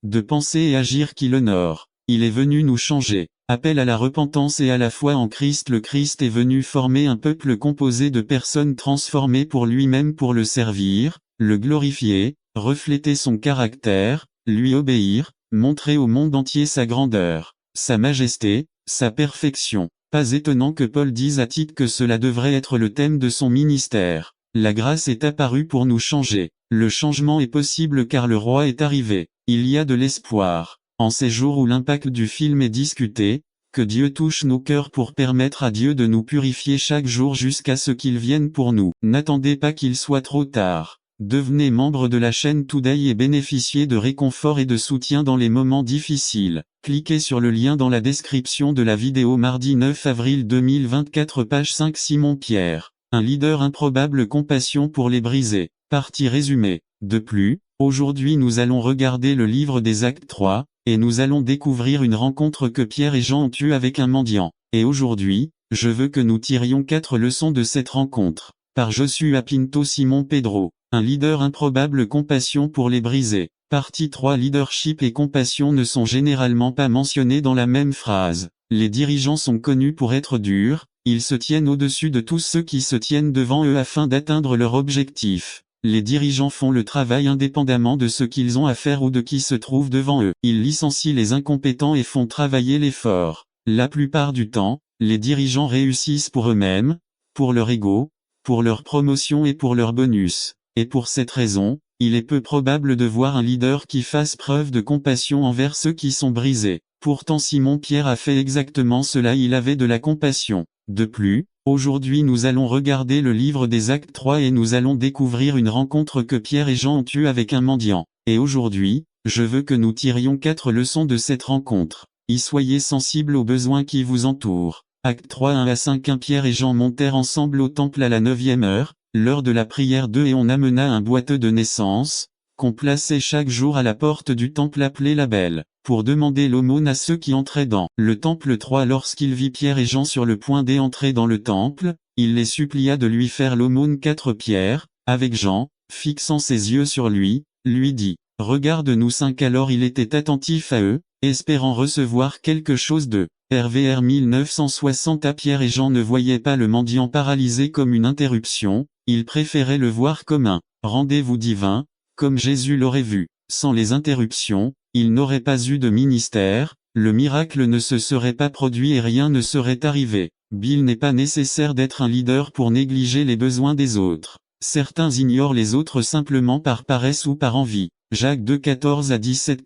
de penser et agir qui l'honorent. Il est venu nous changer. Appel à la repentance et à la foi en Christ. Le Christ est venu former un peuple composé de personnes transformées pour lui-même pour le servir, le glorifier, refléter son caractère, lui obéir, montrer au monde entier sa grandeur, sa majesté, sa perfection. Pas étonnant que Paul dise à Tite que cela devrait être le thème de son ministère. La grâce est apparue pour nous changer. Le changement est possible car le roi est arrivé. Il y a de l'espoir. En ces jours où l'impact du film est discuté, que Dieu touche nos cœurs pour permettre à Dieu de nous purifier chaque jour jusqu'à ce qu'il vienne pour nous. N'attendez pas qu'il soit trop tard. Devenez membre de la chaîne Today et bénéficiez de réconfort et de soutien dans les moments difficiles. Cliquez sur le lien dans la description de la vidéo. Mardi 9 avril 2024 page 5 Simon Pierre. Un leader improbable, compassion pour les brisés. Partie résumée. De plus, aujourd'hui nous allons regarder le livre des Actes 3, et nous allons découvrir une rencontre que Pierre et Jean ont eue avec un mendiant. Et aujourd'hui, je veux que nous tirions 4 leçons de cette rencontre. Par Joshua Pinto. Simon Pedro. Un leader improbable, compassion pour les brisés. Partie 3. Leadership et compassion ne sont généralement pas mentionnés dans la même phrase. Les dirigeants sont connus pour être durs, ils se tiennent au-dessus de tous ceux qui se tiennent devant eux afin d'atteindre leur objectif. Les dirigeants font le travail indépendamment de ce qu'ils ont à faire ou de qui se trouve devant eux. Ils licencient les incompétents et font travailler les forts. La plupart du temps, les dirigeants réussissent pour eux-mêmes, pour leur ego, pour leur promotion et pour leur bonus. Et pour cette raison, il est peu probable de voir un leader qui fasse preuve de compassion envers ceux qui sont brisés. Pourtant Simon Pierre a fait exactement cela, il avait de la compassion. De plus, aujourd'hui nous allons regarder le livre des Actes 3 et nous allons découvrir une rencontre que Pierre et Jean ont eue avec un mendiant. Et aujourd'hui, je veux que nous tirions 4 leçons de cette rencontre. Y soyez sensibles aux besoins qui vous entourent. Actes 3 1 à 5 1 Pierre et Jean montèrent ensemble au temple à la 9e heure, l'heure de la prière 2 et on amena un boiteux de naissance, qu'on plaçait chaque jour à la porte du temple appelé la Belle, pour demander l'aumône à ceux qui entraient dans le temple 3. Lorsqu'il vit Pierre et Jean sur le point d'entrer dans le temple, il les supplia de lui faire l'aumône. 4 Pierre, avec Jean, fixant ses yeux sur lui, lui dit, « Regarde-nous. 5 Alors il était attentif à eux, espérant recevoir quelque chose d'eux. RVR 1960 à Pierre et Jean ne voyaient pas le mendiant paralysé comme une interruption, ils préféraient le voir comme un rendez-vous divin, comme Jésus l'aurait vu. Sans les interruptions, il n'aurait pas eu de ministère, le miracle ne se serait pas produit et rien ne serait arrivé. Il n'est pas nécessaire d'être un leader pour négliger les besoins des autres. Certains ignorent les autres simplement par paresse ou par envie. Jacques 2 14 à 17